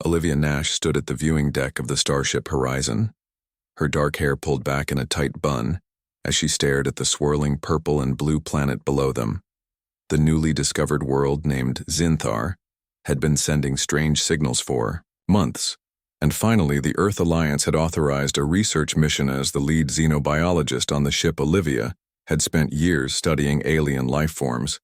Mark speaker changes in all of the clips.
Speaker 1: Olivia Nash stood at the viewing deck of the starship Horizon, her dark hair pulled back in a tight bun as she stared at the swirling purple and blue planet below them. The newly discovered world named Zinthar had been sending strange signals for months, and finally the Earth Alliance had authorized a research mission as the lead xenobiologist on the ship. Olivia had spent years studying alien life forms,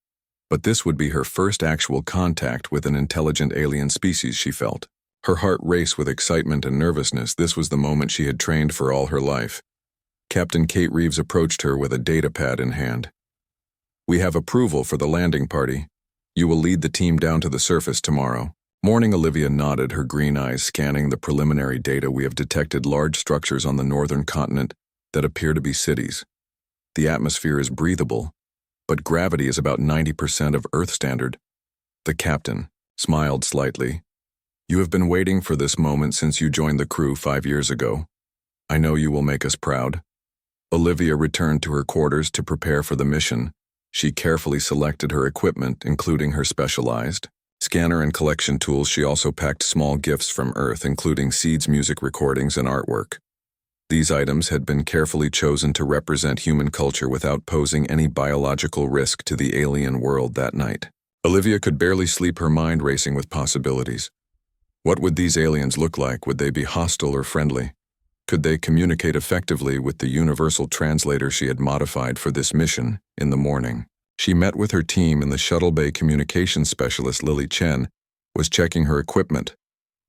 Speaker 1: but this would be her first actual contact with an intelligent alien species, she felt. Her heart raced with excitement and nervousness. This was the moment she had trained for all her life. Captain Kate Reeves approached her with a datapad in hand. "We have approval for the landing party. You will lead the team down to the surface tomorrow." Morning. Olivia nodded, her green eyes scanning the preliminary data. "We have detected large structures on the northern continent that appear to be cities. The atmosphere is breathable, but gravity is about 90% of Earth standard." The captain smiled slightly. "You have been waiting for this moment since you joined the crew 5 years ago. I know you will make us proud." Olivia returned to her quarters to prepare for the mission. She carefully selected her equipment, including her specialized scanner and collection tools. She also packed small gifts from Earth, including seeds, music recordings, and artwork. These items had been carefully chosen to represent human culture without posing any biological risk to the alien world that night. Olivia could barely sleep, her mind racing with possibilities. What would these aliens look like? Would they be hostile or friendly? Could they communicate effectively with the universal translator she had modified for this mission? In the morning, she met with her team, and the shuttle bay communications specialist Lily Chen was checking her equipment,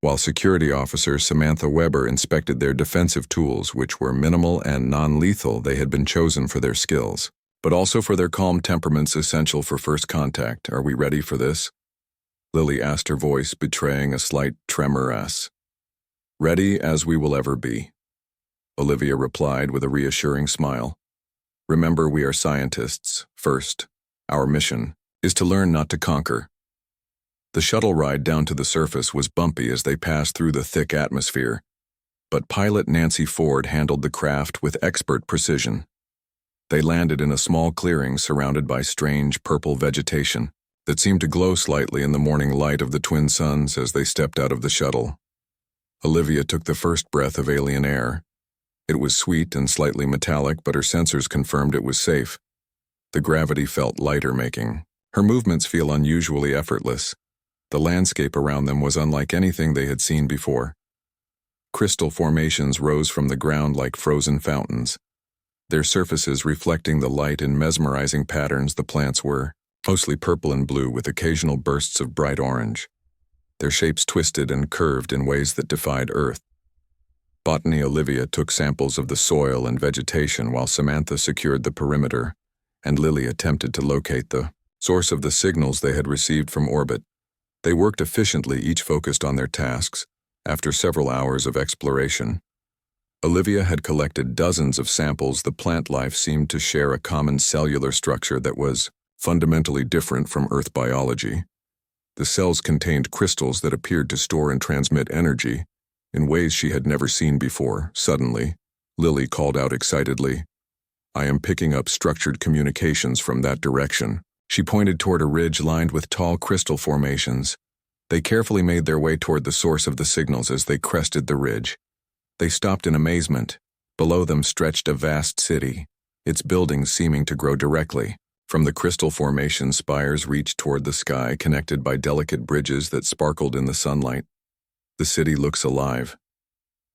Speaker 1: while security officer Samantha Weber inspected their defensive tools, which were minimal and non-lethal. They had been chosen for their skills, but also for their calm temperaments, essential for first contact. "Are we ready for this?" Lily asked, her voice betraying a slight tremor. "Ready as we will ever be," Olivia replied with a reassuring smile. "Remember, we are scientists first. Our mission is to learn, not to conquer." The shuttle ride down to the surface was bumpy as they passed through the thick atmosphere, but pilot Nancy Ford handled the craft with expert precision. They landed in a small clearing surrounded by strange purple vegetation that seemed to glow slightly in the morning light of the twin suns. As they stepped out of the shuttle, Olivia took the first breath of alien air. It was sweet and slightly metallic, but her sensors confirmed it was safe. The gravity felt lighter, making her movements feel unusually effortless. The landscape around them was unlike anything they had seen before. Crystal formations rose from the ground like frozen fountains, their surfaces reflecting the light in mesmerizing patterns. The plants were mostly purple and blue, with occasional bursts of bright orange. Their shapes twisted and curved in ways that defied Earth. Botany. Olivia took samples of the soil and vegetation while Samantha secured the perimeter, and Lily attempted to locate the source of the signals they had received from orbit. They worked efficiently, each focused on their tasks. After several hours of exploration, Olivia had collected dozens of samples. The plant life seemed to share a common cellular structure that was fundamentally different from Earth biology. The cells contained crystals that appeared to store and transmit energy in ways she had never seen before. Suddenly, Lily called out excitedly, "I am picking up structured communications from that direction." She pointed toward a ridge lined with tall crystal formations. They carefully made their way toward the source of the signals. As they crested the ridge, they stopped in amazement. Below them stretched a vast city, its buildings seeming to grow directly from the crystal formation. Spires reached toward the sky, connected by delicate bridges that sparkled in the sunlight. "The city looks alive,"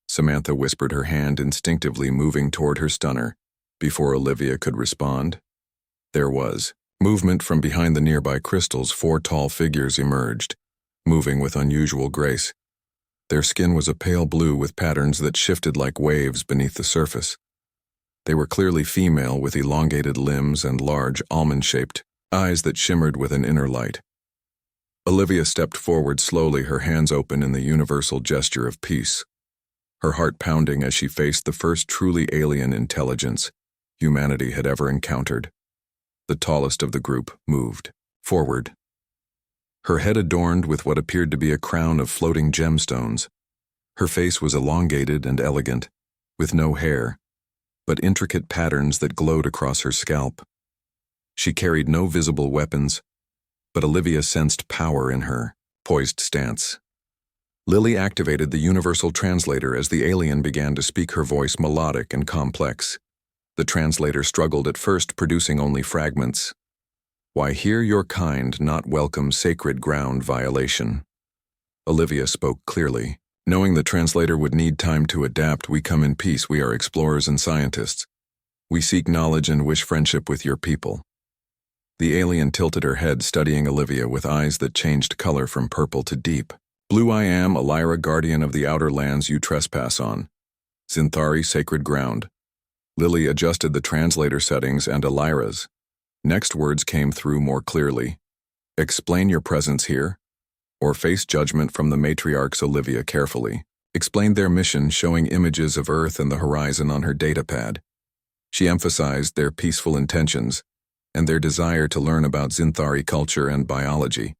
Speaker 1: Samantha whispered, her hand instinctively moving toward her stunner. Before Olivia could respond, there was movement from behind the nearby crystals. 4 tall figures emerged, moving with unusual grace. Their skin was a pale blue with patterns that shifted like waves beneath the surface. They were clearly female, with elongated limbs and large, almond-shaped eyes that shimmered with an inner light. Olivia stepped forward slowly, her hands open in the universal gesture of peace, her heart pounding as she faced the first truly alien intelligence humanity had ever encountered. The tallest of the group moved forward, her head adorned with what appeared to be a crown of floating gemstones. Her face was elongated and elegant, with no hair, but intricate patterns that glowed across her scalp. She carried no visible weapons, but Olivia sensed power in her poised stance. Lily activated the universal translator as the alien began to speak, her voice melodic and complex. The translator struggled at first, producing only fragments. "Why, hear your kind not welcome sacred ground violation." Olivia spoke clearly. "Knowing the translator would need time to adapt, we come in peace. We are explorers and scientists. We seek knowledge and wish friendship with your people." The alien tilted her head, studying Olivia with eyes that changed color from purple to deep blue. "I am Elira, guardian of the outer lands you trespass on. Zinthari, sacred ground." Lily adjusted the translator settings, and Elira's next words came through more clearly. "Explain your presence here, or face judgment from the matriarchs." Olivia carefully explained their mission, showing images of Earth and the horizon on her datapad. She emphasized their peaceful intentions and their desire to learn about Zinthari culture and biology.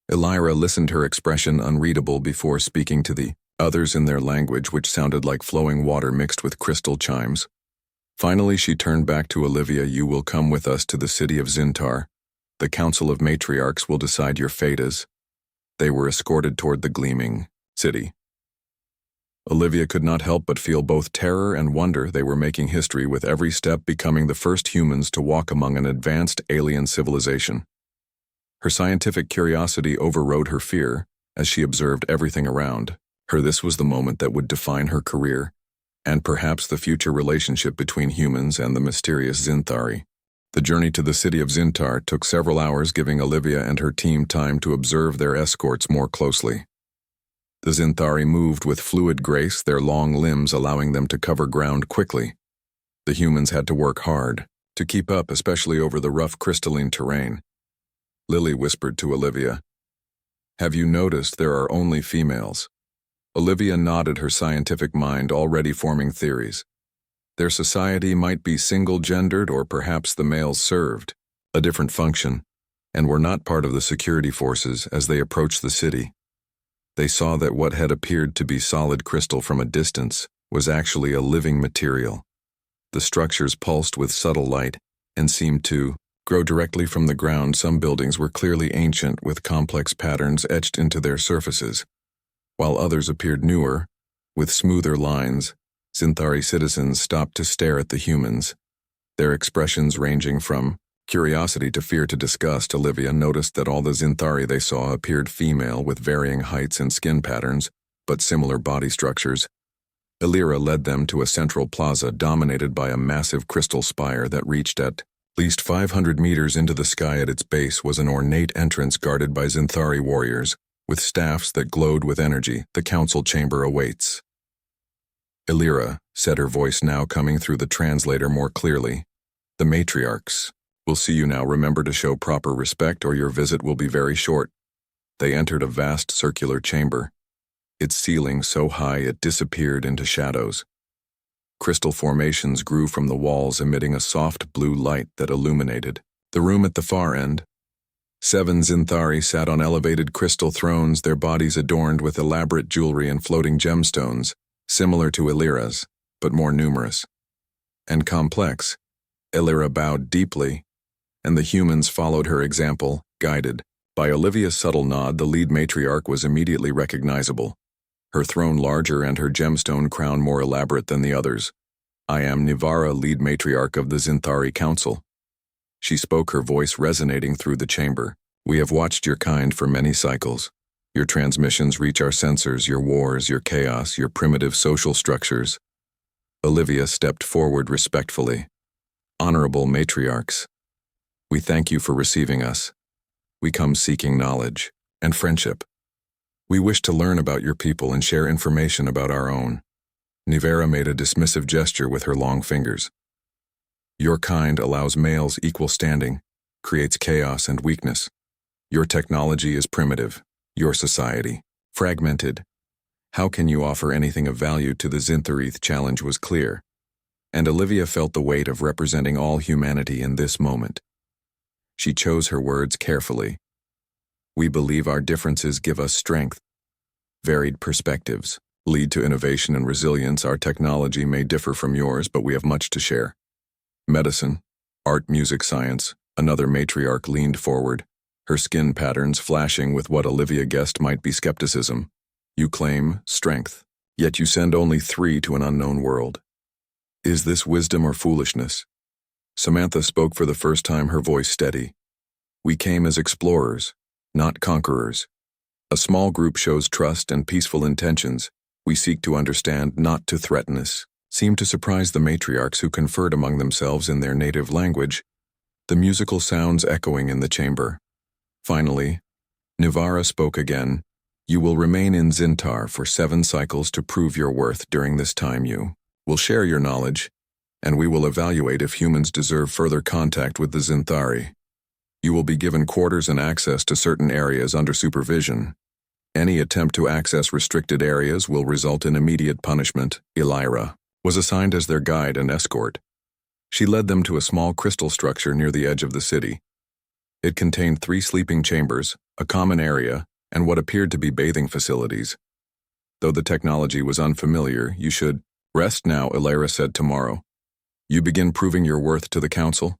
Speaker 1: Elira listened, her expression unreadable, before speaking to the others in their language, which sounded like flowing water mixed with crystal chimes. Finally, she turned back to Olivia. "You will come with us to the city of Zintar. The Council of Matriarchs will decide your fate." As they were escorted toward the gleaming city, Olivia could not help but feel both terror and wonder. They were making history with every step, becoming the first humans to walk among an advanced alien civilization. Her scientific curiosity overrode her fear as she observed everything around her. This was the moment that would define her career, and perhaps the future relationship between humans and the mysterious Zinthari. The journey to the city of Zintar took several hours, giving Olivia and her team time to observe their escorts more closely. The Zinthari moved with fluid grace, their long limbs allowing them to cover ground quickly. The humans had to work hard to keep up, especially over the rough crystalline terrain. Lily whispered to Olivia, "Have you noticed there are only females?" Olivia nodded, her scientific mind already forming theories. Their society might be single-gendered, or perhaps the males served a different function and were not part of the security forces. As they approached the city, they saw that what had appeared to be solid crystal from a distance was actually a living material. The structures pulsed with subtle light and seemed to grow directly from the ground. Some buildings were clearly ancient, with complex patterns etched into their surfaces, while others appeared newer, with smoother lines. Zinthari citizens stopped to stare at the humans, their expressions ranging from curiosity to fear to disgust. Olivia noticed that all the Zinthari they saw appeared female, with varying heights and skin patterns, but similar body structures. Elira led them to a central plaza dominated by a massive crystal spire that reached at least 500 meters into the sky. At its base was an ornate entrance guarded by Zinthari warriors, with staffs that glowed with energy. "The council chamber awaits." Elira said, her voice now coming through the translator more clearly. "The matriarchs will see you now. Remember to show proper respect, or your visit will be very short." They entered a vast circular chamber, its ceiling so high it disappeared into shadows. Crystal formations grew from the walls, emitting a soft blue light that illuminated the room. At the far end, 7 Zinthari sat on elevated crystal thrones, their bodies adorned with elaborate jewelry and floating gemstones, similar to Elira's, but more numerous and complex. Elira bowed deeply, and the humans followed her example, guided by Olivia's subtle nod. The lead matriarch was immediately recognizable, her throne larger and her gemstone crown more elaborate than the others. "I am Nivara, lead matriarch of the Zinthari Council." She spoke, her voice resonating through the chamber. "We have watched your kind for many cycles. Your transmissions reach our sensors, your wars, your chaos, your primitive social structures." Olivia stepped forward respectfully. "Honorable matriarchs, we thank you for receiving us. We come seeking knowledge and friendship. We wish to learn about your people and share information about our own." Nivara made a dismissive gesture with her long fingers. "Your kind allows males equal standing, creates chaos and weakness. Your technology is primitive, your society fragmented. How can you offer anything of value to the Zinthari?" Challenge was clear, and Olivia felt the weight of representing all humanity in this moment. She chose her words carefully. "We believe our differences give us strength. Varied perspectives lead to innovation and resilience. Our technology may differ from yours, but we have much to share. Medicine, art, music, science." Another matriarch leaned forward, her skin patterns flashing with what Olivia guessed might be skepticism. You claim strength, yet you send only 3 to an unknown world. Is this wisdom or foolishness? Samantha spoke for the first time, her voice steady. We came as explorers, not conquerors. A small group shows trust and peaceful intentions. We seek to understand, not to threaten us. Seemed to surprise the matriarchs, who conferred among themselves in their native language, the musical sounds echoing in the chamber. Finally, Nivara spoke again. You will remain in Zintar for 7 cycles to prove your worth. During this time you will share your knowledge, and we will evaluate if humans deserve further contact with the Zinthari. You will be given quarters and access to certain areas under supervision. Any attempt to access restricted areas will result in immediate punishment. Elira was assigned as their guide and escort. She led them to a small crystal structure near the edge of the city. It contained 3 sleeping chambers, a common area, and what appeared to be bathing facilities. Though the technology was unfamiliar, you should rest now, Elira said. Tomorrow, you begin proving your worth to the council.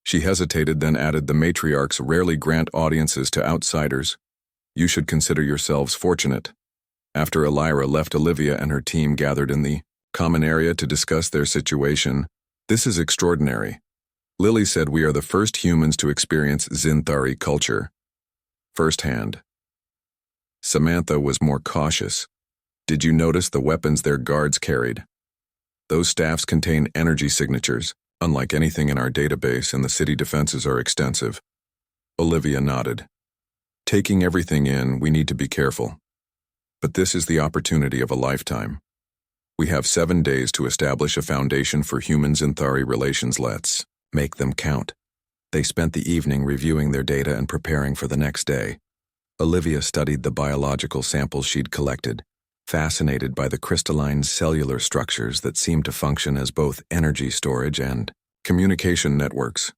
Speaker 1: She hesitated, then added, the matriarchs rarely grant audiences to outsiders. You should consider yourselves fortunate. After Elira left, Olivia and her team gathered in the common area to discuss their situation. This is extraordinary. Lily said, we are the first humans to experience Zinthari culture firsthand. Samantha was more cautious. Did you notice the weapons their guards carried? Those staffs contain energy signatures, unlike anything in our database, and the city defenses are extensive. Olivia nodded. Taking everything in, we need to be careful. But this is the opportunity of a lifetime. We have 7 days to establish a foundation for human-Zinthari relations. Let's make them count. They spent the evening reviewing their data and preparing for the next day. Olivia studied the biological samples she'd collected, fascinated by the crystalline cellular structures that seemed to function as both energy storage and communication networks.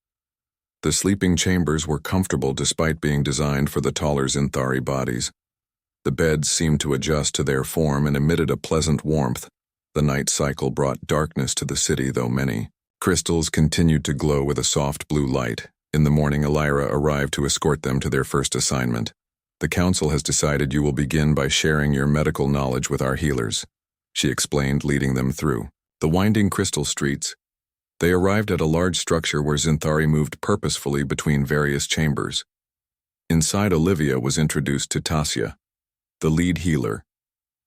Speaker 1: The sleeping chambers were comfortable despite being designed for the taller Zinthari bodies. The beds seemed to adjust to their form and emitted a pleasant warmth. The night cycle brought darkness to the city, though many crystals continued to glow with a soft blue light. In the morning, Elira arrived to escort them to their first assignment. The council has decided you will begin by sharing your medical knowledge with our healers, she explained, leading them through the winding crystal streets. They arrived at a large structure where Zinthari moved purposefully between various chambers. Inside, Olivia was introduced to Tasya, the lead healer,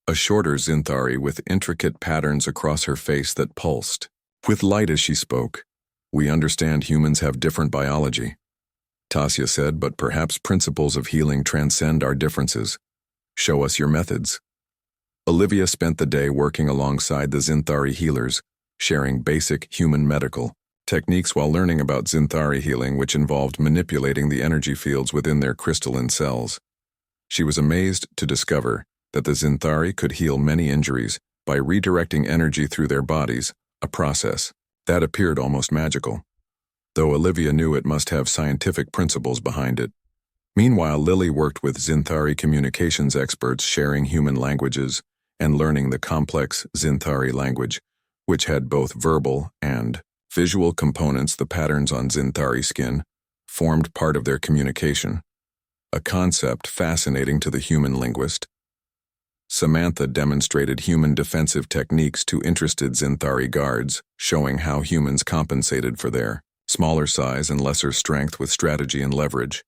Speaker 1: a shorter Zinthari with intricate patterns across her face that pulsed with light as she spoke. We understand humans have different biology, Tasya said, but perhaps principles of healing transcend our differences. Show us your methods. Olivia spent the day working alongside the Zinthari healers, sharing basic human medical techniques while learning about Zinthari healing, which involved manipulating the energy fields within their crystalline cells. She was amazed to discover that the Zinthari could heal many injuries by redirecting energy through their bodies, a process that appeared almost magical, though Olivia knew it must have scientific principles behind it. Meanwhile, Lily worked with Zinthari communications experts, sharing human languages and learning the complex Zinthari language, which had both verbal and visual components. The patterns on Zinthari skin formed part of their communication, a concept fascinating to the human linguist. Samantha demonstrated human defensive techniques to interested Zinthari guards, showing how humans compensated for their smaller size and lesser strength with strategy and leverage.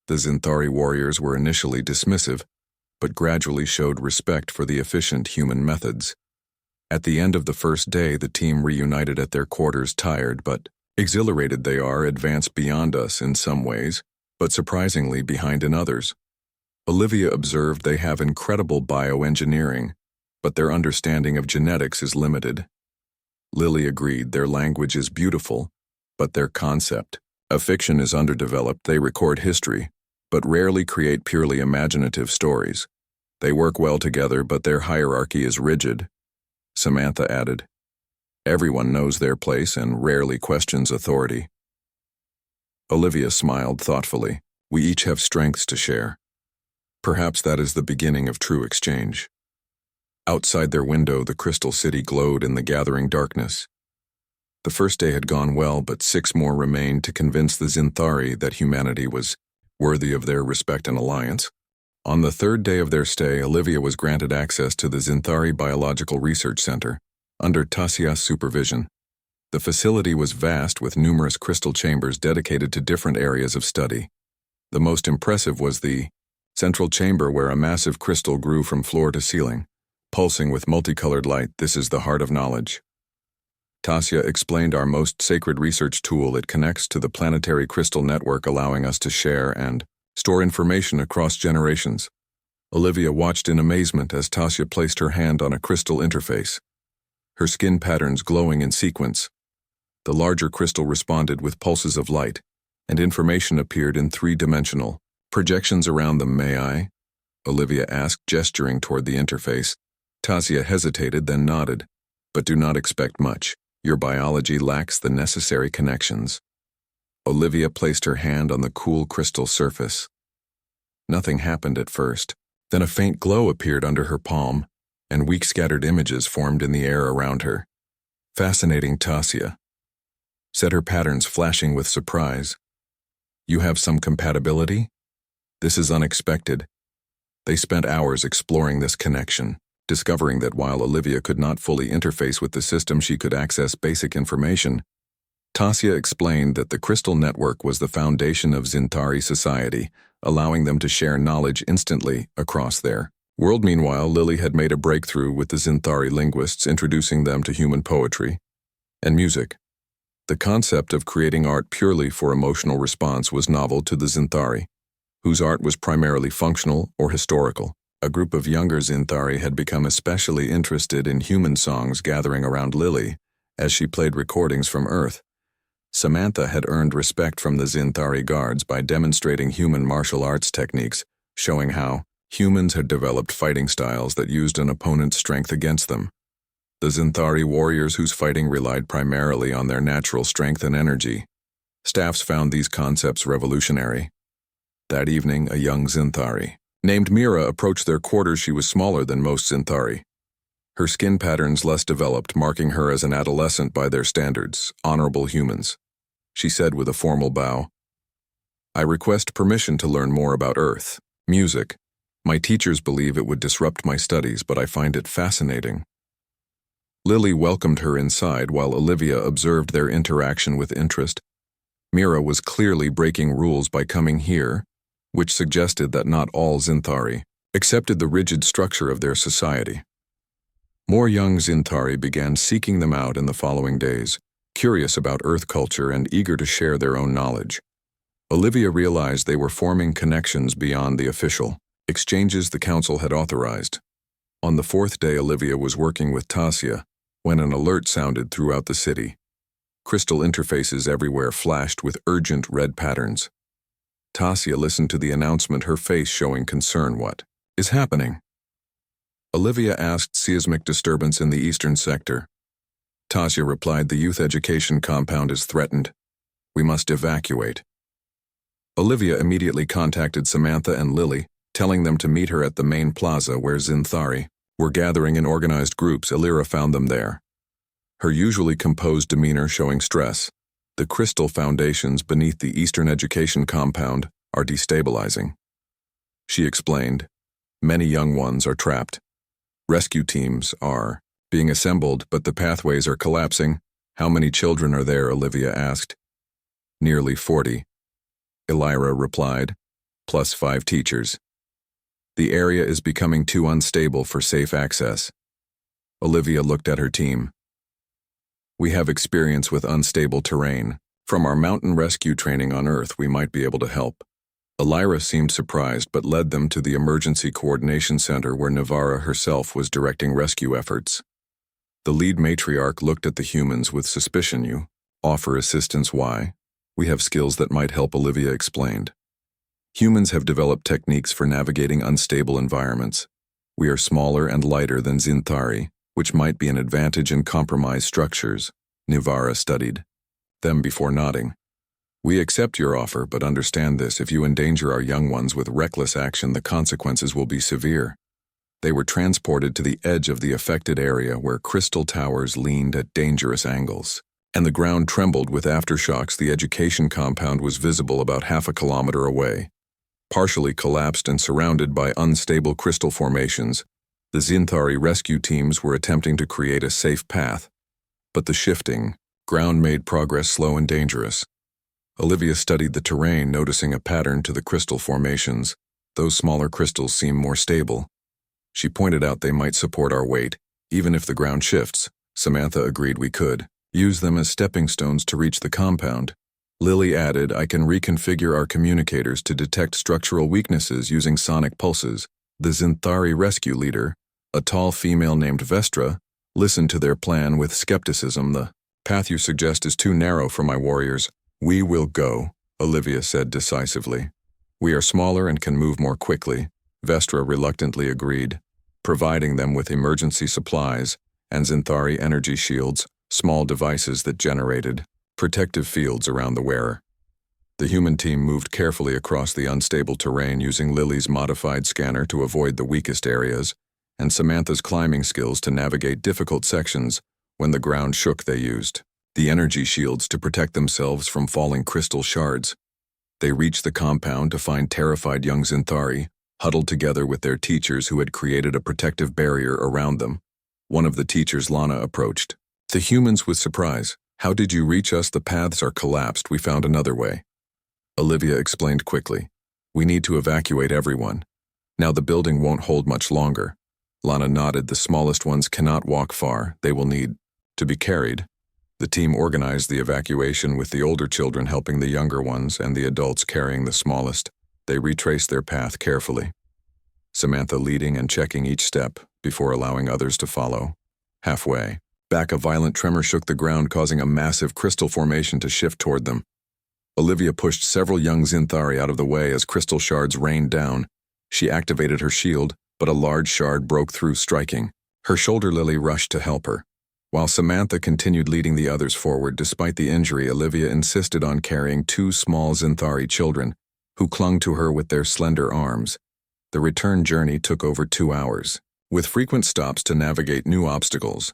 Speaker 1: The Zinthari warriors were initially dismissive, but gradually showed respect for the efficient human methods. At the end of the first day, the team reunited at their quarters, tired but exhilarated. They are advanced beyond us in some ways, but surprisingly behind in others. Olivia observed they have incredible bioengineering, but their understanding of genetics is limited. Lily agreed their language is beautiful, but their concept of fiction is underdeveloped. They record history, but rarely create purely imaginative stories. They work well together, but their hierarchy is rigid, Samantha added. Everyone knows their place and rarely questions authority. Olivia smiled thoughtfully. We each have strengths to share. Perhaps that is the beginning of true exchange. Outside their window, the crystal city glowed in the gathering darkness. The first day had gone well, but 6 more remained to convince the Zinthari that humanity was worthy of their respect and alliance. On the third day of their stay, Olivia was granted access to the Zinthari Biological Research Center, under Tasia's supervision. The facility was vast with numerous crystal chambers dedicated to different areas of study. The most impressive was the central chamber where a massive crystal grew from floor to ceiling, pulsing with multicolored light. This is the heart of knowledge. Tasia explained our most sacred research tool. It connects to the planetary crystal network, allowing us to share and store information across generations. Olivia watched in amazement as Tasia placed her hand on a crystal interface, her skin patterns glowing in sequence. The larger crystal responded with pulses of light, and information appeared in three-dimensional projections around them. May I? Olivia asked, gesturing toward the interface. Tasia hesitated, then nodded. But do not expect much. Your biology lacks the necessary connections. Olivia placed her hand on the cool crystal surface. Nothing happened at first. Then a faint glow appeared under her palm, and weak scattered images formed in the air around her. Fascinating, Tasia said, her patterns flashing with surprise. You have some compatibility? This is unexpected. They spent hours exploring this connection, discovering that while Olivia could not fully interface with the system, she could access basic information. Tasia explained that the crystal network was the foundation of Zinthari society, allowing them to share knowledge instantly across their world. Meanwhile, Lily had made a breakthrough with the Zinthari linguists, introducing them to human poetry and music. The concept of creating art purely for emotional response was novel to the Zinthari, whose art was primarily functional or historical. A group of younger Zinthari had become especially interested in human songs, gathering around Lily as she played recordings from Earth. Samantha had earned respect from the Zinthari guards by demonstrating human martial arts techniques, showing how humans had developed fighting styles that used an opponent's strength against them. The Zinthari warriors, whose fighting relied primarily on their natural strength and energy. Staffs found these concepts revolutionary. That evening, a young Zinthari named Mira approached their quarters. She was smaller than most Zinthari, her skin patterns less developed, marking her as an adolescent by their standards, honorable humans. She said with a formal bow, I request permission to learn more about Earth, music. My teachers believe it would disrupt my studies, but I find it fascinating. Lily welcomed her inside while Olivia observed their interaction with interest. Mira was clearly breaking rules by coming here, which suggested that not all Zinthari accepted the rigid structure of their society. More young Zinthari began seeking them out in the following days, curious about Earth culture and eager to share their own knowledge. Olivia realized they were forming connections beyond the official exchanges the council had authorized. On the fourth day, Olivia was working with Tasia when an alert sounded throughout the city. Crystal interfaces everywhere flashed with urgent red patterns. Tasia listened to the announcement, her face showing concern. What is happening? Olivia asked. Seismic disturbance in the eastern sector. Tasia replied, the youth education compound is threatened. We must evacuate. Olivia immediately contacted Samantha and Lily, telling them to meet her at the main plaza where Zinthari were gathering in organized groups. Illyra found them there, her usually composed demeanor showing stress. The crystal foundations beneath the Eastern Education compound are destabilizing, she explained. Many young ones are trapped. Rescue teams are being assembled, but the pathways are collapsing. How many children are there? Olivia asked. Nearly 40. Illyra replied, plus 5 teachers. The area is becoming too unstable for safe access. Olivia looked at her team. We have experience with unstable terrain. From our mountain rescue training on Earth, we might be able to help. Illyra seemed surprised but led them to the Emergency Coordination Center where Navara herself was directing rescue efforts. The lead matriarch looked at the humans with suspicion. You offer assistance? Why? We have skills that might help, Olivia explained. Humans have developed techniques for navigating unstable environments. We are smaller and lighter than Zinthari, which might be an advantage in compromised structures. Navara studied them before nodding. We accept your offer, but understand this: if you endanger our young ones with reckless action, the consequences will be severe. They were transported to the edge of the affected area where crystal towers leaned at dangerous angles, and the ground trembled with aftershocks. The education compound was visible about half a kilometer away. Partially collapsed and surrounded by unstable crystal formations, the Zinthari rescue teams were attempting to create a safe path, but the shifting ground made progress slow and dangerous. Olivia studied the terrain, noticing a pattern to the crystal formations. Those smaller crystals seem more stable. She pointed out they might support our weight, even if the ground shifts. Samantha agreed we could use them as stepping stones to reach the compound. Lily added, I can reconfigure our communicators to detect structural weaknesses using sonic pulses. The Zinthari rescue leader, a tall female named Vestra, listened to their plan with skepticism. The path you suggest is too narrow for my warriors. We will go, Olivia said decisively. We are smaller and can move more quickly. Vestra reluctantly agreed, providing them with emergency supplies and Zinthari energy shields, small devices that generated protective fields around the wearer. The human team moved carefully across the unstable terrain using Lily's modified scanner to avoid the weakest areas, and Samantha's climbing skills to navigate difficult sections. When the ground shook, they used the energy shields to protect themselves from falling crystal shards. They reached the compound to find terrified young Zinthari, huddled together with their teachers who had created a protective barrier around them. One of the teachers, Lana, approached the humans with surprise. How did you reach us? The paths are collapsed. We found another way. Olivia explained quickly. We need to evacuate everyone. Now the building won't hold much longer. Lana nodded. The smallest ones cannot walk far. They will need to be carried. The team organized the evacuation with the older children helping the younger ones and the adults carrying the smallest. They retraced their path carefully, Samantha leading and checking each step before allowing others to follow. Halfway back, a violent tremor shook the ground, causing a massive crystal formation to shift toward them. Olivia pushed several young Zinthari out of the way as crystal shards rained down. She activated her shield, but a large shard broke through, striking her shoulder. Lily rushed to help her. While Samantha continued leading the others forward despite the injury, Olivia insisted on carrying two small Zinthari children, who clung to her with their slender arms. The return journey took over 2 hours, with frequent stops to navigate new obstacles.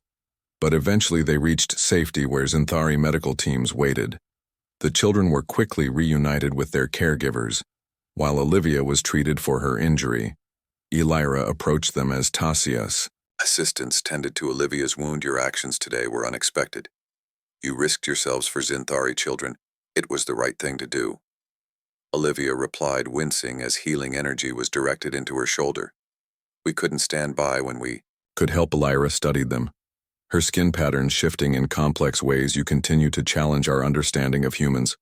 Speaker 1: But eventually they reached safety where Zinthari medical teams waited. The children were quickly reunited with their caregivers, while Olivia was treated for her injury. Elira approached them as Tassius. Assistants tended to Olivia's wound. Your actions today were unexpected. You risked yourselves for Zinthari children. It was the right thing to do. Olivia replied, wincing as healing energy was directed into her shoulder. We couldn't stand by when we could help. Elira studied them, her skin patterns shifting in complex ways. You continue to challenge our understanding of humans.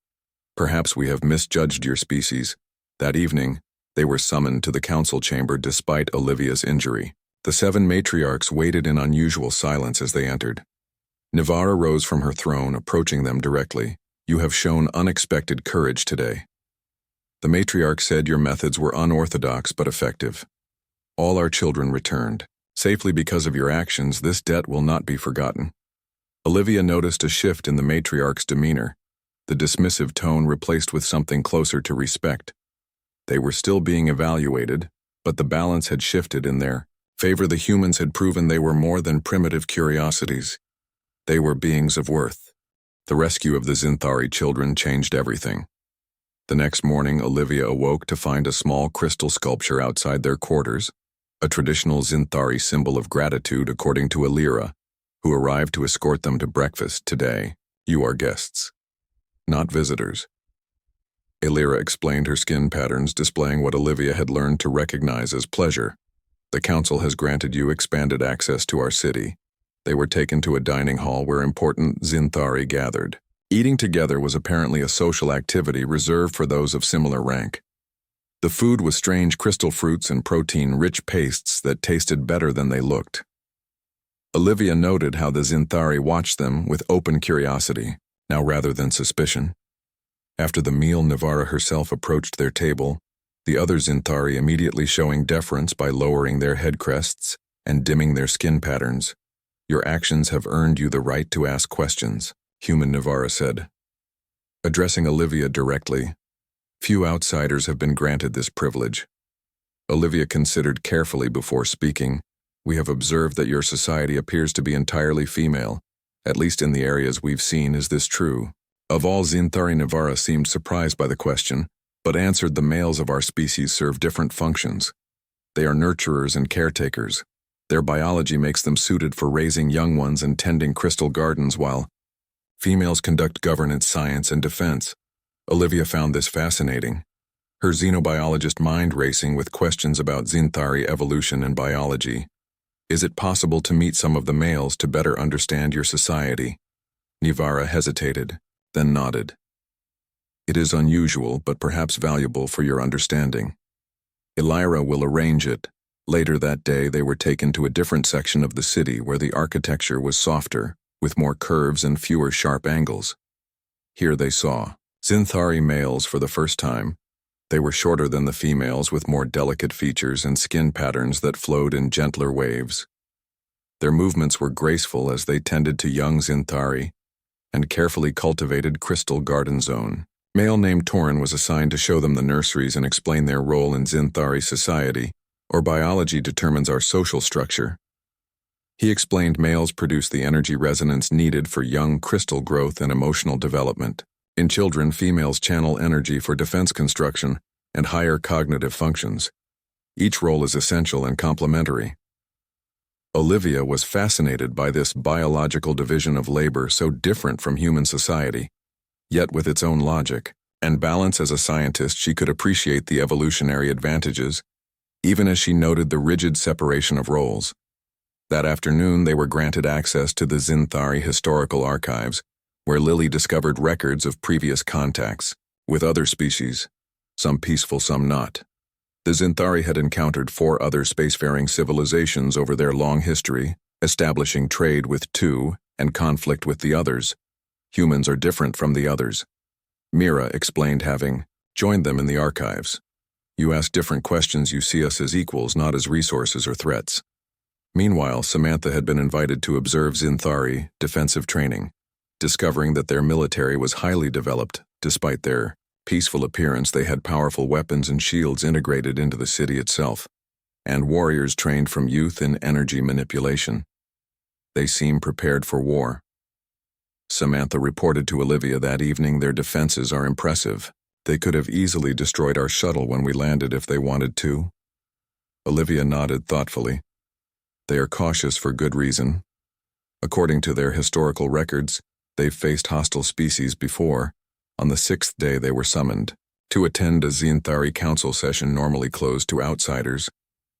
Speaker 1: Perhaps we have misjudged your species. That evening, they were summoned to the council chamber despite Olivia's injury. The 7 matriarchs waited in unusual silence as they entered. Nivara rose from her throne, approaching them directly. You have shown unexpected courage today. The matriarch said your methods were unorthodox but effective. All our children returned safely because of your actions. This debt will not be forgotten. Olivia noticed a shift in the matriarch's demeanor, the dismissive tone replaced with something closer to respect. They were still being evaluated, but the balance had shifted in their favor. The humans had proven they were more than primitive curiosities. They were beings of worth. The rescue of the Zinthari children changed everything. The next morning, Olivia awoke to find a small crystal sculpture outside their quarters, a traditional Zinthari symbol of gratitude according to Elira, who arrived to escort them to breakfast. Today, you are guests, not visitors. Elira explained her skin patterns, displaying what Olivia had learned to recognize as pleasure. The council has granted you expanded access to our city. They were taken to a dining hall where important Zinthari gathered. Eating together was apparently a social activity reserved for those of similar rank. The food was strange crystal fruits and protein-rich pastes that tasted better than they looked. Olivia noted how the Zinthari watched them with open curiosity, now rather than suspicion. After the meal, Nivara herself approached their table, the other Zinthari immediately showing deference by lowering their head crests and dimming their skin patterns. Your actions have earned you the right to ask questions, human Nivara said. Addressing Olivia directly, few outsiders have been granted this privilege. Olivia considered carefully before speaking. We have observed that your society appears to be entirely female, at least in the areas we've seen. Is this true? Of all Zinthari, Nivara seemed surprised by the question, but answered the males of our species serve different functions. They are nurturers and caretakers. Their biology makes them suited for raising young ones and tending crystal gardens, while females conduct governance, science, and defense. Olivia found this fascinating, her xenobiologist mind racing with questions about Xinthari evolution and biology. Is it possible to meet some of the males to better understand your society? Nivara hesitated, then nodded. It is unusual, but perhaps valuable for your understanding. Elira will arrange it. Later that day, they were taken to a different section of the city where the architecture was softer, with more curves and fewer sharp angles. Here they saw Xinthari males for the first time. They were shorter than the females, with more delicate features and skin patterns that flowed in gentler waves. Their movements were graceful as they tended to young Xinthari and carefully cultivated crystal garden zone. Male named Torin was assigned to show them the nurseries and explain their role in Xinthari society, or biology determines our social structure. He explained males produce the energy resonance needed for young crystal growth and emotional development. In children, females channel energy for defense construction and higher cognitive functions. Each role is essential and complementary. Olivia was fascinated by this biological division of labor so different from human society, yet with its own logic and balance. As a scientist, she could appreciate the evolutionary advantages, even as she noted the rigid separation of roles. That afternoon, they were granted access to the Xinthari historical archives, where Lily discovered records of previous contacts with other species, some peaceful, some not. The Xinthari had encountered 4 other spacefaring civilizations over their long history, establishing trade with 2 and conflict with the others. Humans are different from the others. Mira explained, having joined them in the archives. You ask different questions, you see us as equals, not as resources or threats. Meanwhile, Samantha had been invited to observe Xinthari defensive training, discovering that their military was highly developed. Despite their peaceful appearance, they had powerful weapons and shields integrated into the city itself, and warriors trained from youth in energy manipulation. They seem prepared for war. Samantha reported to Olivia that evening, their defenses are impressive. They could have easily destroyed our shuttle when we landed if they wanted to. Olivia nodded thoughtfully. They are cautious for good reason. According to their historical records, they've faced hostile species before. On the 6th day, they were summoned to attend a Xinthari council session normally closed to outsiders.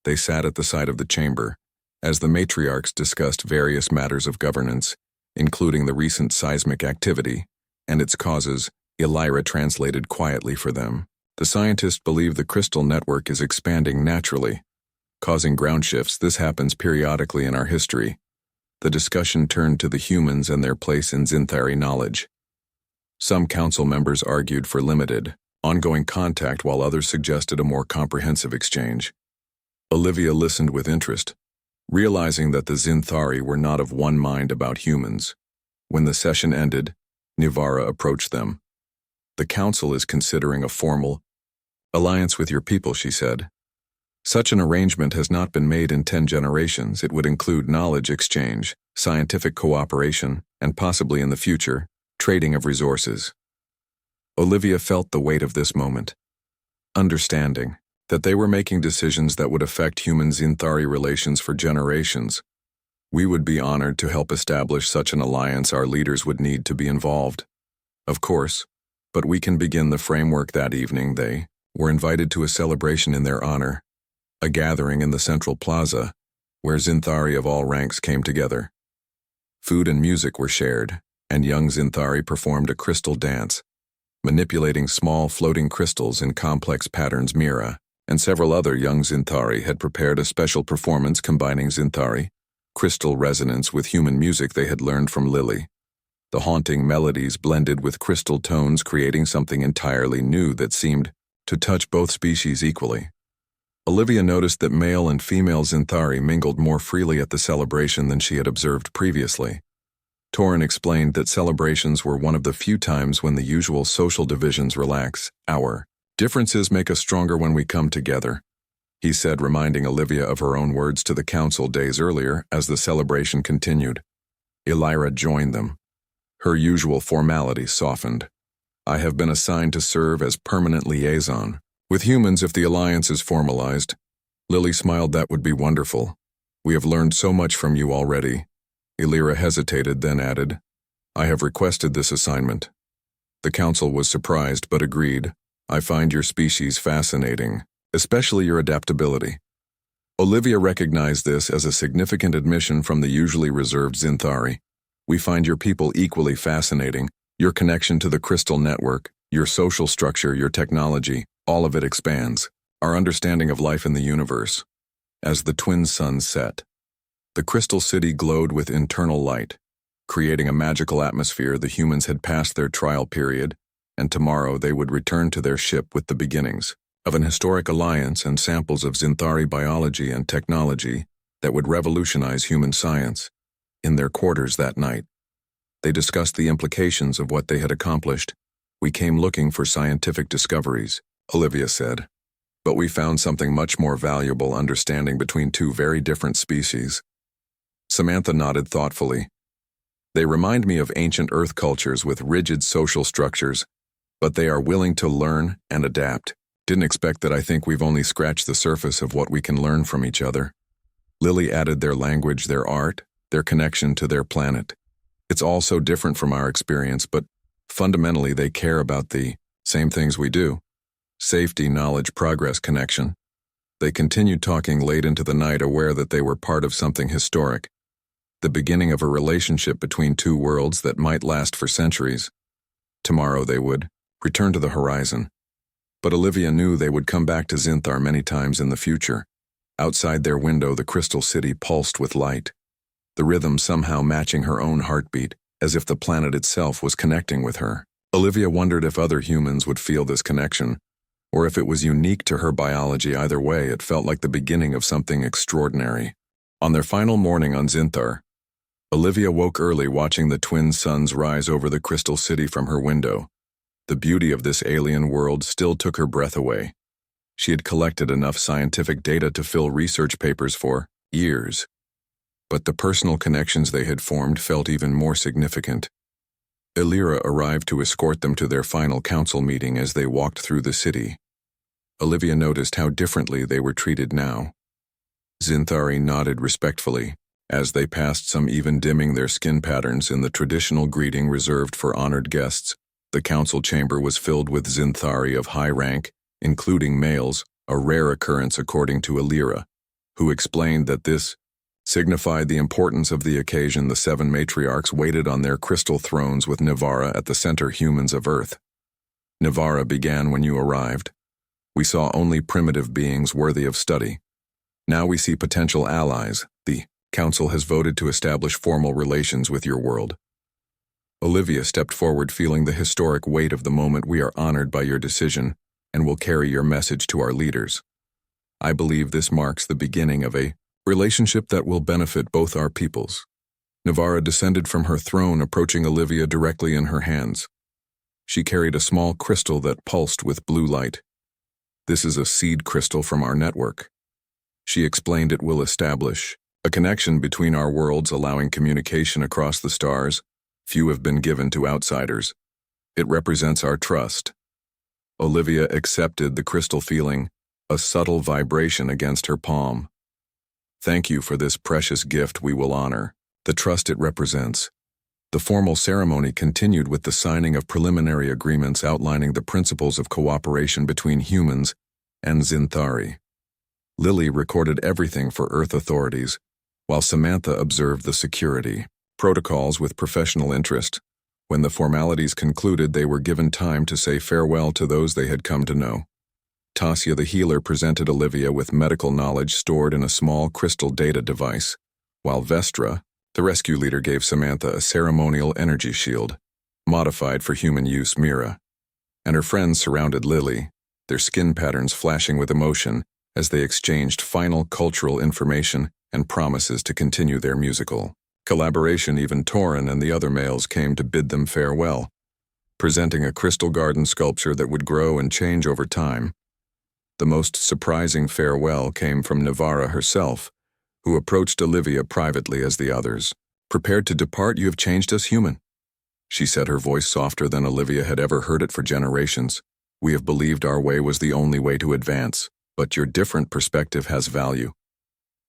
Speaker 1: They sat at the side of the chamber as the matriarchs discussed various matters of governance, including the recent seismic activity and its causes. Elira translated quietly for them. The scientists believe the crystal network is expanding naturally, causing ground shifts. This happens periodically in our history. The discussion turned to the humans and their place in Xinthari knowledge. Some council members argued for limited, ongoing contact, while others suggested a more comprehensive exchange. Olivia listened with interest, realizing that the Xinthari were not of one mind about humans. When the session ended, Nivara approached them. The council is considering a formal alliance with your people, she said. Such an arrangement has not been made in 10 generations. It would include knowledge exchange, scientific cooperation, and possibly in the future, trading of resources. Olivia felt the weight of this moment, understanding that they were making decisions that would affect human-Xinthari relations for generations. We would be honored to help establish such an alliance. Our leaders would need to be involved, of course, but we can begin the framework. That evening, they were invited to a celebration in their honor, a gathering in the central plaza, where Xinthari of all ranks came together. Food and music were shared, and young Xinthari performed a crystal dance, manipulating small floating crystals in complex patterns. Mira and several other young Xinthari had prepared a special performance combining Xinthari crystal resonance with human music they had learned from Lily. The haunting melodies blended with crystal tones, creating something entirely new that seemed to touch both species equally. Olivia noticed that male and female Xinthari mingled more freely at the celebration than she had observed previously. Torin explained that celebrations were one of the few times when the usual social divisions relax. Our differences make us stronger when we come together, he said, reminding Olivia of her own words to the council days earlier. As the celebration continued, Elira joined them. Her usual formality softened. I have been assigned to serve as permanent liaison with humans if the alliance is formalized. Lily smiled. That would be wonderful. We have learned so much from you already. Illyra hesitated, then added, I have requested this assignment. The council was surprised but agreed. I find your species fascinating, especially your adaptability. Olivia recognized this as a significant admission from the usually reserved Zinthari. We find your people equally fascinating. Your connection to the crystal network, your social structure, your technology, all of it expands our understanding of life in the universe. As the twin suns set, the crystal city glowed with internal light, creating a magical atmosphere. The humans had passed their trial period, and tomorrow they would return to their ship with the beginnings of an historic alliance and samples of Zinthari biology and technology that would revolutionize human science. In their quarters that night, they discussed the implications of what they had accomplished. We came looking for scientific discoveries, Olivia said. But we found something much more valuable: understanding between two very different species. Samantha nodded thoughtfully. They remind me of ancient Earth cultures with rigid social structures, but they are willing to learn and adapt. Didn't expect that. I think we've only scratched the surface of what we can learn from each other. Lily added, their language, their art, their connection to their planet. It's all so different from our experience, but fundamentally they care about the same things we do. Safety, knowledge, progress, connection. They continued talking late into the night, aware that they were part of something historic. The beginning of a relationship between two worlds that might last for centuries. Tomorrow they would return to the horizon. But Olivia knew they would come back to Zinthar many times in the future. Outside their window, the crystal city pulsed with light, the rhythm somehow matching her own heartbeat, as if the planet itself was connecting with her. Olivia wondered if other humans would feel this connection, or if it was unique to her biology. Either way, it felt like the beginning of something extraordinary. On their final morning on Zinthar, Olivia woke early, watching the twin suns rise over the crystal city from her window. The beauty of this alien world still took her breath away. She had collected enough scientific data to fill research papers for years, but the personal connections they had formed felt even more significant. Illyra arrived to escort them to their final council meeting. As they walked through the city, Olivia noticed how differently they were treated now. Zinthari nodded respectfully as they passed, some even dimming their skin patterns in the traditional greeting reserved for honored guests. The council chamber was filled with Zinthari of high rank, including males, a rare occurrence according to Illyra, who explained that this signified the importance of the occasion. The 7 matriarchs waited on their crystal thrones with Nivara at the center. Humans of Earth. Nivara began when you arrived. We saw only primitive beings worthy of study. Now we see potential allies. The council has voted to establish formal relations with your world. Olivia stepped forward, feeling the historic weight of the moment. We are honored by your decision and will carry your message to our leaders. I believe this marks the beginning of a relationship that will benefit both our peoples. Nivara descended from her throne, approaching Olivia directly in her hands. She carried a small crystal that pulsed with blue light. This is a seed crystal from our network. She explained it will establish a connection between our worlds, allowing communication across the stars. Few have been given to outsiders. It represents our trust. Olivia accepted the crystal, feeling a subtle vibration against her palm. Thank you for this precious gift. We will honor the trust it represents. The formal ceremony continued with the signing of preliminary agreements outlining the principles of cooperation between humans and Zinthari. Lily recorded everything for Earth authorities, while Samantha observed the security protocols with professional interest. When the formalities concluded, they were given time to say farewell to those they had come to know. Tasia the healer presented Olivia with medical knowledge stored in a small crystal data device, while Vestra, the rescue leader, gave Samantha a ceremonial energy shield, modified for human use. Mira and her friends surrounded Lily, their skin patterns flashing with emotion as they exchanged final cultural information and promises to continue their musical collaboration. Even Torin and the other males came to bid them farewell, presenting a crystal garden sculpture that would grow and change over time. The most surprising farewell came from Nivara herself, who approached Olivia privately as the others prepared to depart. You have changed us, human. she said, her voice softer than Olivia had ever heard it for generations. We have believed our way was the only way to advance, but your different perspective has value.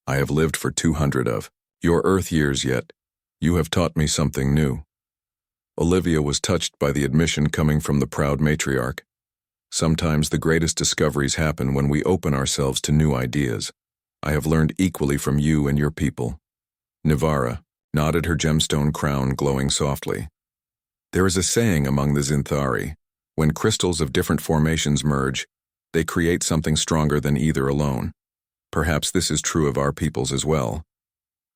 Speaker 1: I have lived for 200 of your Earth years yet. You have taught me something new. Olivia was touched by the admission coming from the proud matriarch. Sometimes the greatest discoveries happen when we open ourselves to new ideas. I have learned equally from you and your people. Nivara nodded, her gemstone crown glowing softly. There is a saying among the Zinthari: when crystals of different formations merge, they create something stronger than either alone. Perhaps this is true of our peoples as well.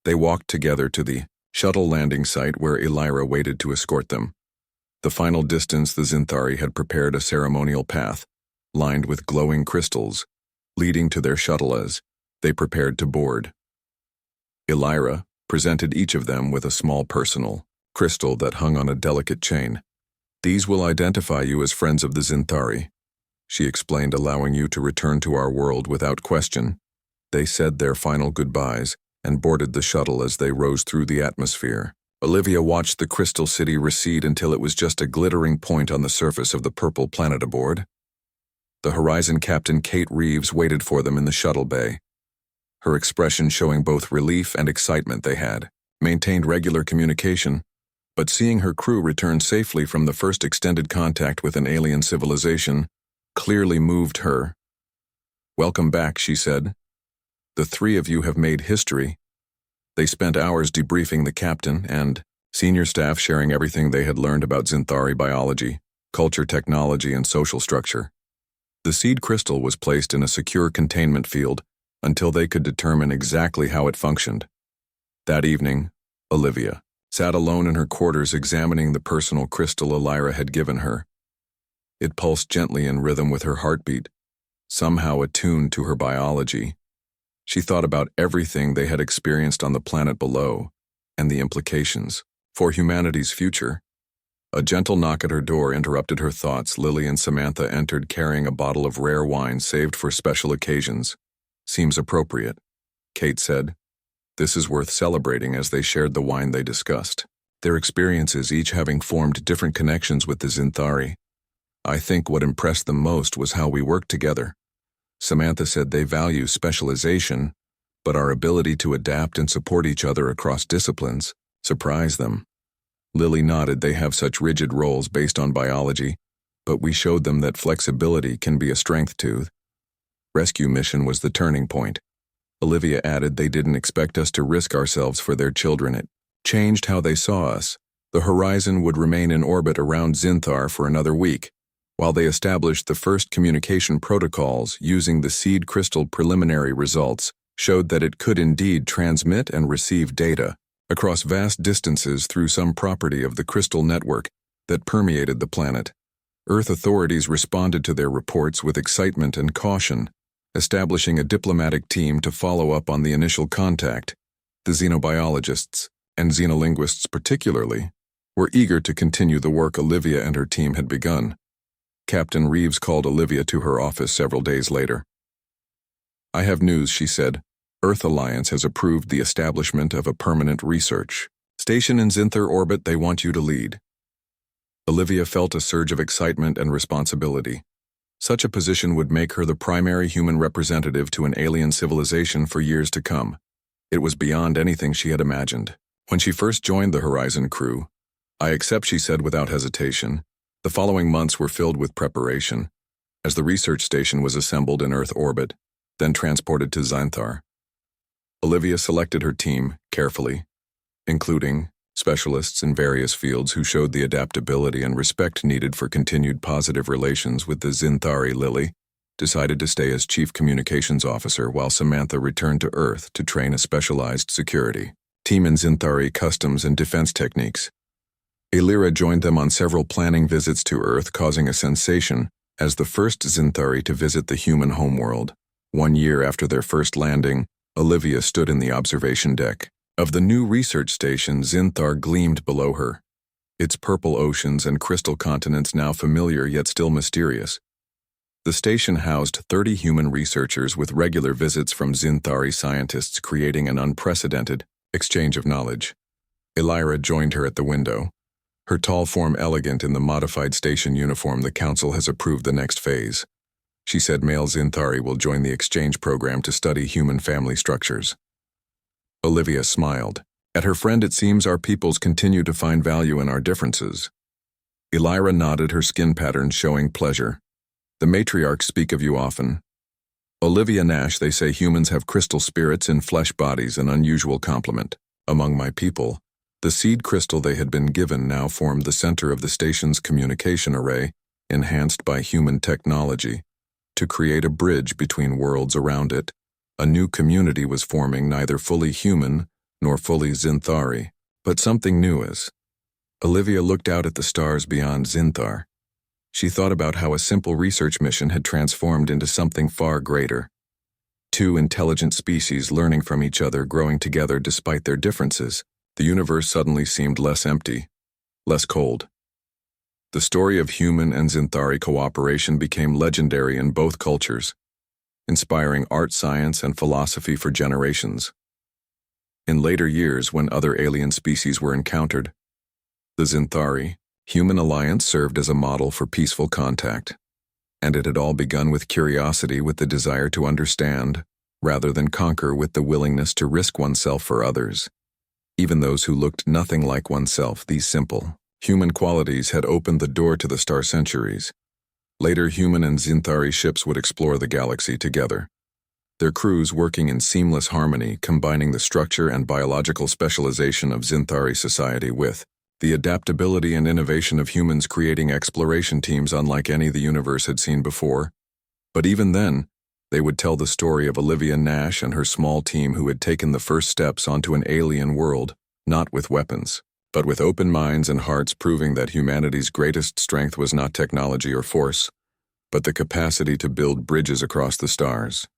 Speaker 1: They walked together to the shuttle landing site where Elira waited to escort them. The final distance, the Zinthari had prepared a ceremonial path, lined with glowing crystals, leading to their shuttle as they prepared to board. Elira presented each of them with a small personal crystal that hung on a delicate chain. These will identify you as friends of the Zinthari, she explained, allowing you to return to our world without question. They said their final goodbyes and boarded the shuttle as they rose through the atmosphere. Olivia watched the crystal city recede until it was just a glittering point on the surface of the purple planet aboard. The Horizon captain, Kate Reeves, waited for them in the shuttle bay, her expression showing both relief and excitement. They had maintained regular communication, but seeing her crew return safely from the first extended contact with an alien civilization clearly moved her. "Welcome back," she said. "The three of you have made history." They spent hours debriefing the captain and senior staff, sharing everything they had learned about Zinthari biology, culture, technology, and social structure. The seed crystal was placed in a secure containment field until they could determine exactly how it functioned. That evening, Olivia sat alone in her quarters examining the personal crystal Elira had given her. It pulsed gently in rhythm with her heartbeat, somehow attuned to her biology. She thought about everything they had experienced on the planet below and the implications for humanity's future. A gentle knock at her door interrupted her thoughts. Lily and Samantha entered carrying a bottle of rare wine saved for special occasions. "Seems appropriate," Kate said. "This is worth celebrating," as they shared the wine they discussed, their experiences each having formed different connections with the Zinthari. "I think what impressed them most was how we worked together." Samantha said they value specialization, but our ability to adapt and support each other across disciplines surprised them. Lily nodded. They have such rigid roles based on biology, but we showed them that flexibility can be a strength too. Rescue mission was the turning point. Olivia added they didn't expect us to risk ourselves for their children. It changed how they saw us. The Horizon would remain in orbit around Zinthar for another week, while they established the first communication protocols using the seed crystal. Preliminary results showed that it could indeed transmit and receive data across vast distances through some property of the crystal network that permeated the planet. Earth authorities responded to their reports with excitement and caution, establishing a diplomatic team to follow up on the initial contact. The xenobiologists, and xenolinguists particularly, were eager to continue the work Olivia and her team had begun. Captain Reeves called Olivia to her office several days later. "I have news," she said. "Earth Alliance has approved the establishment of a permanent research station in Zinthar orbit they want you to lead." Olivia felt a surge of excitement and responsibility. Such a position would make her the primary human representative to an alien civilization for years to come. It was beyond anything she had imagined. When she first joined the Horizon crew, "I accept," she said without hesitation. The following months were filled with preparation, as the research station was assembled in Earth orbit, then transported to Zinthar. Olivia selected her team carefully, including specialists in various fields who showed the adaptability and respect needed for continued positive relations with the Zinthari. Lily decided to stay as Chief Communications Officer, while Samantha returned to Earth to train a specialized security team in Zinthari customs and defense techniques. Elira joined them on several planning visits to Earth, causing a sensation as the first Zinthari to visit the human homeworld. 1 year after their first landing, Olivia stood in the observation deck of the new research station. Zinthar gleamed below her, its purple oceans and crystal continents now familiar yet still mysterious. The station housed 30 human researchers with regular visits from Zinthari scientists, creating an unprecedented exchange of knowledge. Elira joined her at the window, her tall form elegant in the modified station uniform the Council has approved the next phase. She said male Zinthari will join the exchange program to study human family structures. Olivia smiled. At her friend, it seems our peoples continue to find value in our differences. Elira nodded, her skin patterns showing pleasure. The matriarchs speak of you often. Olivia Nash, they say humans have crystal spirits in flesh bodies, an unusual compliment. Among my people, the seed crystal they had been given now formed the center of the station's communication array, enhanced by human technology. To create a bridge between worlds around it, a new community was forming, neither fully human nor fully Zinthari, but something new is. Olivia looked out at the stars beyond Zinthar. She thought about how a simple research mission had transformed into something far greater. Two intelligent species learning from each other, growing together despite their differences. The universe suddenly seemed less empty, less cold. The story of human and Zinthari cooperation became legendary in both cultures, inspiring art, science, and philosophy for generations. In later years, when other alien species were encountered, the Zinthari-human alliance served as a model for peaceful contact, and it had all begun with curiosity, with the desire to understand, rather than conquer, with the willingness to risk oneself for others. Even those who looked nothing like oneself, these simple, human qualities had opened the door to the star centuries. Later, human and Zinthari ships would explore the galaxy together, their crews working in seamless harmony, combining the structure and biological specialization of Zinthari society with the adaptability and innovation of humans, creating exploration teams unlike any the universe had seen before. But even then, they would tell the story of Olivia Nash and her small team who had taken the first steps onto an alien world, not with weapons, but with open minds and hearts, proving that humanity's greatest strength was not technology or force, but the capacity to build bridges across the stars.